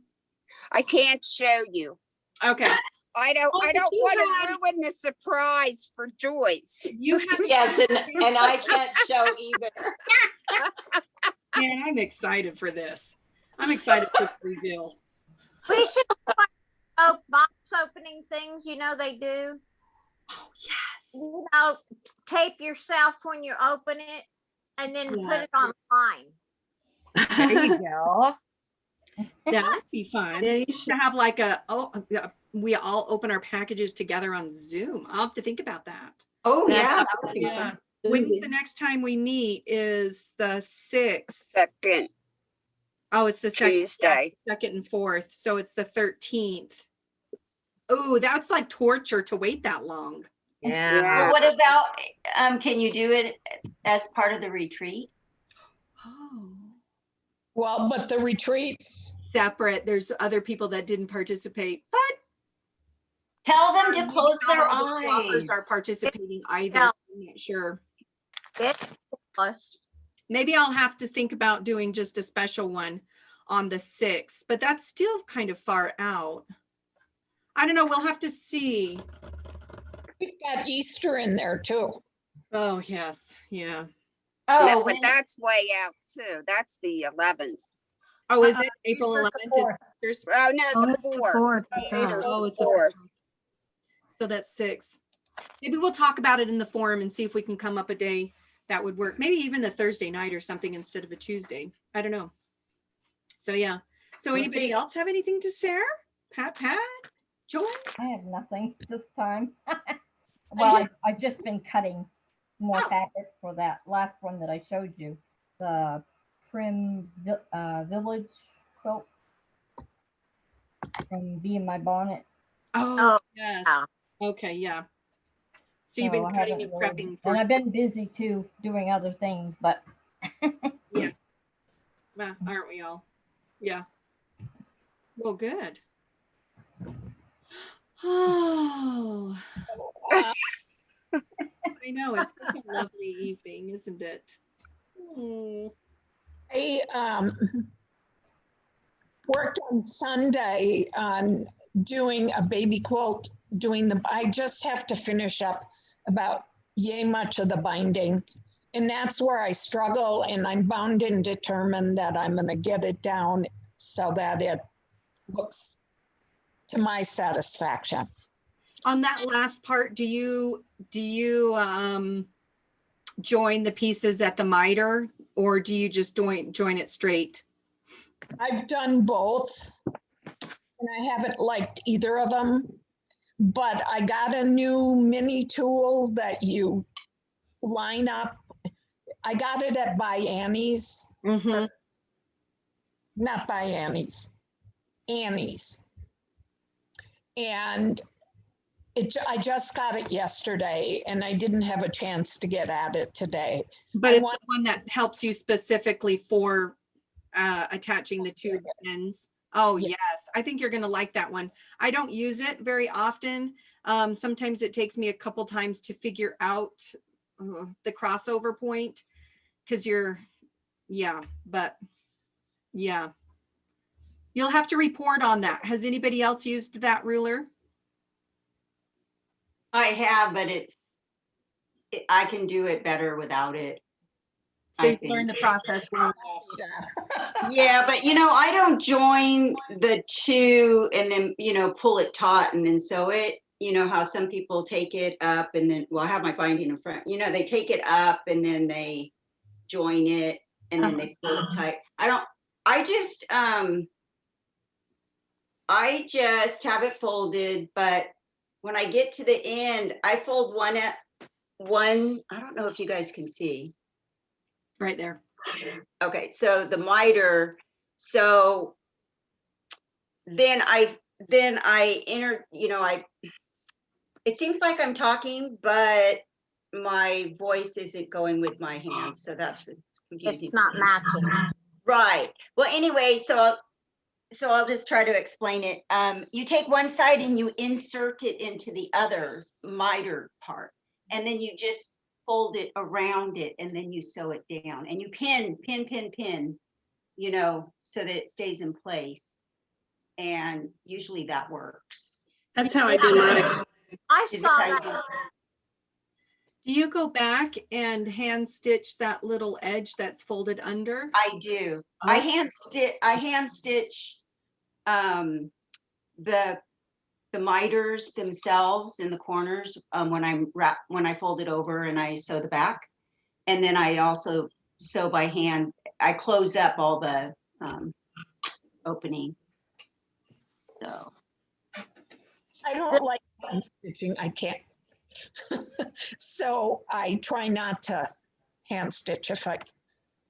I can't show you. Okay. I don't Oh, but you want had- to ruin the surprise for Joyce. You have yes, and I can't show either. Man, I'm excited for this. I'm excited for the reveal. We should box opening things, you know they do. Oh, yes. You know, tape yourself when you open it and then put Yeah. it online. There you go. That would be fun. Yeah, you To should. have like we all open our packages together on Zoom. I'll have to think about that. Oh, That's yeah. awesome. Yeah. When's the next time we meet? Is the 6th. Second Oh, it's the Tuesday. second and 4th. So it's the 13th. Oh, that's like torture to wait that long. Yeah. Yeah. What about, can you do it as part of the retreat? Oh. Well, but the retreats, Separate. There's other people that didn't participate, but Tell them to maybe close not their all the swappers eyes. are participating either. No. I'm not sure. It's plus. Maybe I'll have to think about doing just a special one on the 6th, but that's still kind of far out. I don't know. We'll have to see. we've got Easter in there too. Oh, yes. Yeah. No, Oh, but that's way out too. That's the 11th. Oh, is it April Easter's 11th? the 4th. Easter's- Oh, no, Oh, the it's the 4th. 4th. Easter's Oh, the it's the 4th. So that's 6. Maybe we'll talk about it in the forum and see if we can come up a day that would work. Maybe even a Thursday night or something instead of a Tuesday. I don't know. So yeah. So We'll anybody see. else have anything to share? Pat, Joy? I have nothing this time. Well, I've just been cutting more Oh. packets for that last one that I showed you, the Prim Village quilt from Be in My Bonnet. Oh, Oh, yes. yeah. Okay, yeah. So you've So been I cutting haven't and really- prepping for, And I've been busy too, doing other things, but well, aren't we all? Yeah. Well, good. Oh, I know. It's such a lovely evening, isn't it? Hmm. I worked on Sunday on doing a baby quilt, I just have to finish up about yay much of the binding. And that's where I struggle, and I'm bound and determined that I'm gonna get it down so that it looks to my satisfaction. On that last part, do you join the pieces at the miter, or do you just join it straight? I've done both, and I haven't liked either of them, but I got a new mini tool that you line up. I got it at By Annie's, Mm-hmm. not By Annie's, Annie's. And I just got it yesterday, and I didn't have a chance to get at it today. But I it's want- the one that helps you specifically for attaching the two ends. Oh, Yeah. yes. I think you're going to like that one. I don't use it very often. Sometimes it takes me a couple times to figure out the crossover point, because but yeah. You'll have to report on that. Has anybody else used that ruler? I have, but I can do it better without it. So I you learn the process well enough. Yeah, but I don't join the two and then, pull it taut and then sew it. You know how some people take it up and then, well, I have my binding in front, they take it up and then they join it and then they pull it tight. I just have it folded, but when I get to the end, I fold one, I don't know if you guys can see. Right there. Okay, so the miter, so then I enter, it seems like I'm talking, but my voice isn't going with my hands, so that's confusing. It's not matching. Right. Well, anyway, so I'll just try to explain it. You take one side and you insert it into the other miter part, and then you just fold it around it, and then you sew it down, and you pin, so that it stays in place. And usually that works. That's how I do mine. I Is it saw guys- that. Do you go back and hand stitch that little edge that's folded under? I do. Oh. I hand stitch the miters themselves in the corners when I fold it over and I sew the back, and then I also sew by hand. I close up all the opening. So I don't like hand stitching. I can't. So I try not to hand stitch if I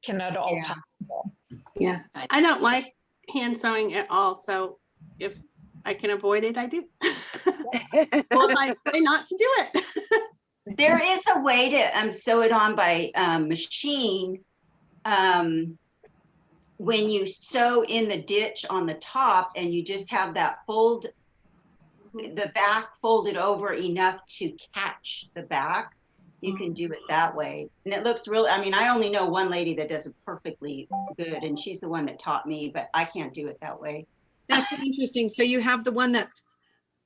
can at all possible. Yeah, I don't like hand sewing at all. So if I can avoid it, I do. Well, I try not to do it. there is a way to sew it on by machine. When you sew in the ditch on the top and you just have that fold, the back folded over enough to catch the back, you can do it that way. And it looks really, I only know one lady that does it perfectly good, and she's the one that taught me, but I can't do it that way. That's interesting. So you have the one that's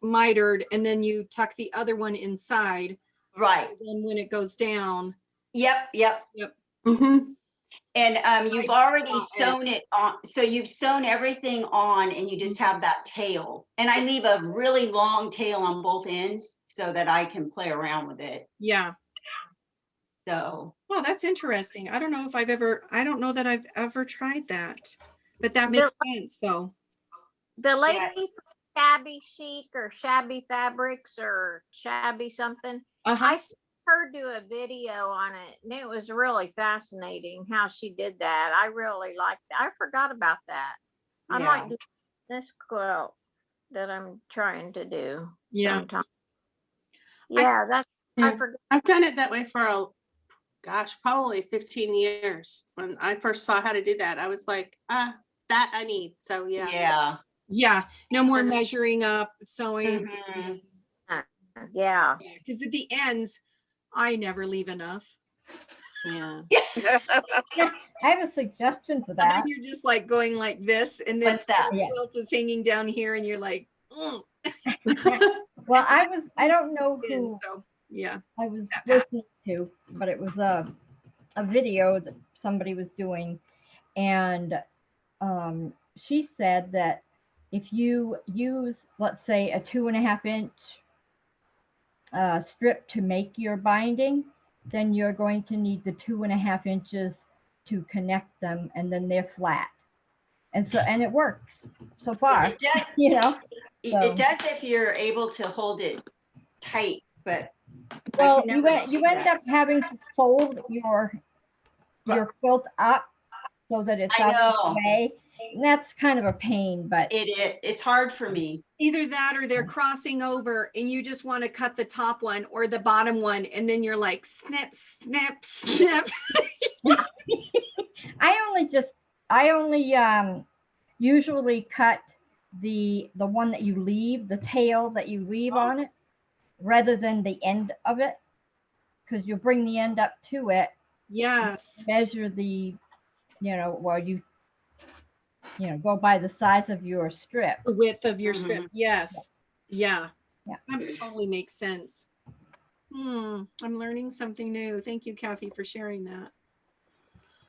mitered, and then you tuck the other one inside. Right. And when it goes down. Yep. Mm-hmm. And you've already sewn it on, so you've sewn everything on, and you just have that tail. And I leave a really long tail on both ends so that I can play around with it. Yeah. So. Well, that's interesting. I don't know that I've ever tried that, but that makes sense though. The lady from Shabby Chic or Shabby Fabrics or Shabby something, I saw her do a video on it, and it was really fascinating how she did that. I really liked that. I forgot about that. I might do this quilt that I'm trying to do. Yeah. Sometime. Yeah, I forgot. I've done it that way for probably 15 years. When I first saw how to do that, I was like, that I need. So Yeah. No more measuring up, sewing. Mm-hmm. Yeah. Because at the ends, I never leave enough. Yeah. I have a suggestion for And then that. you're just like going like this, and then What's that? the Yeah. quilt is hanging down here, and you're like, "Ugh." Well, I don't know who So, yeah. I was That pat. listening to, but it was a video that somebody was doing, and she said that if you use, let's say, a 2.5 inch strip to make your binding, then you're going to need the 2.5 inches to connect them, and then they're flat. And so, and it works so far, It does, you know. it So, does if you're able to hold it tight, but well, I can never do you end that. up having to fold your quilt up so that it's I out of the know. way. And that's kind of a pain, but It's hard for me. Either that or they're crossing over and you just want to cut the top one or the bottom one. And then you're like, snip, snip, snip. I only usually cut the one that you leave, the tail that you leave on it, rather than the end of it, because you bring the end up to it. Yes. Measure the, well, you go by the size of your strip. The width of your strip. Yes. Yeah. Yeah. That totally makes sense. I'm learning something new. Thank you, Kathy, for sharing that.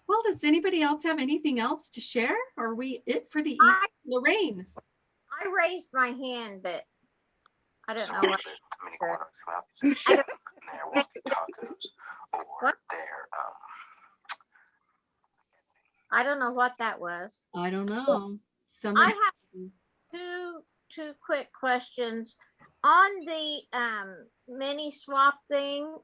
Well, does anybody else have anything else to share? Or are we it for the evening? Lorraine. I raised my hand, but I don't know what. What? I don't know what that was. I don't know. Well, Somebody. I have two quick questions on the mini swap thing.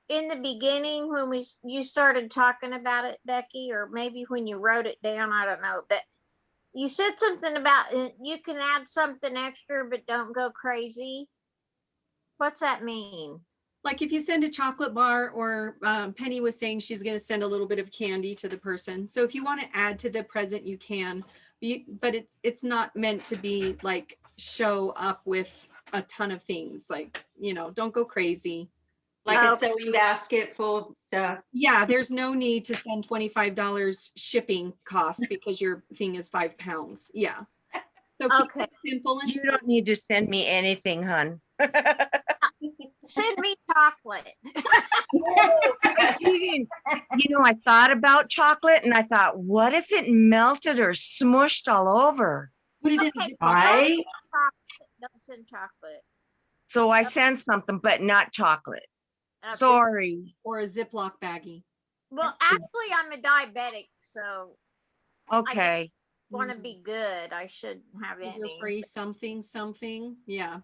In the beginning, when you started talking about it, Becky, or maybe when you wrote it down, I don't know, but you said something about you can add something extra, but don't go crazy. What's that mean? Like if you send a chocolate bar, or Penny was saying she's going to send a little bit of candy to the person. So if you want to add to the present, you can, but it's not meant to be like show up with a ton of things. Like, don't go crazy. Like a sewing basket full of stuff. Yeah, there's no need to send $25 shipping costs because your thing is 5 pounds. Yeah. So keep it simple and You don't need to send me anything, hon. Send me chocolate. I thought about chocolate and I thought, what if it melted or smushed all over? Put it in. Right? Don't send chocolate. So I sent something, but not chocolate. Sorry. Or a Ziploc baggie. Well, actually, I'm a diabetic, so okay. Want to be good. I shouldn't have any. Free something. Yeah.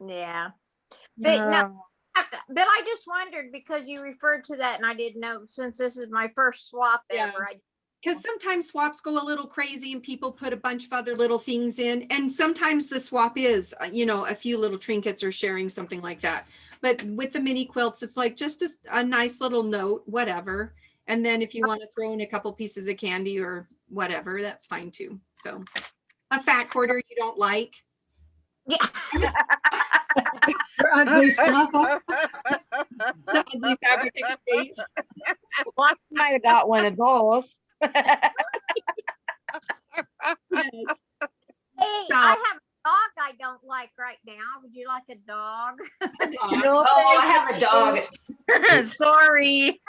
Yeah. But no, but I just wondered because you referred to that and I didn't know, since this is my first swap ever. Because sometimes swaps go a little crazy and people put a bunch of other little things in. And sometimes the swap is, a few little trinkets or sharing something like that. But with the mini quilts, it's like just a nice little note, whatever. And then if you want to throw in a couple pieces of candy or whatever, that's fine too. So a fat quarter you don't like. Yeah. Your ugly stuff. The ugly fabric exchange. Well, I might have got one of those. Yes. Hey, I have a dog I don't like right now. Would you like a dog? No, I have a dog. Sorry.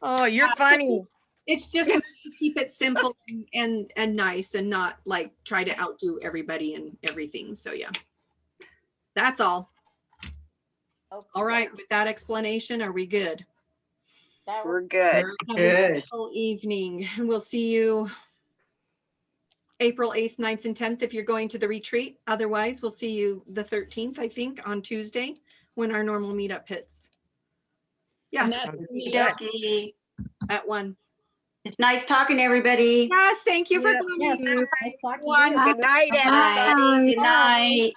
Oh, you're funny. It's just to keep it simple and nice and not like try to outdo everybody and everything. So yeah, that's all. Okay. All right. With that explanation, are we good? We're good. Have a wonderful evening. We'll see you April 8th, 9th, and 10th if you're going to the retreat. Otherwise, we'll see you the 13th, I think, on Tuesday when our normal meetup hits. Yeah. At 1. It's nice talking to everybody. Yes, thank you for coming. Good night, everybody. Good night.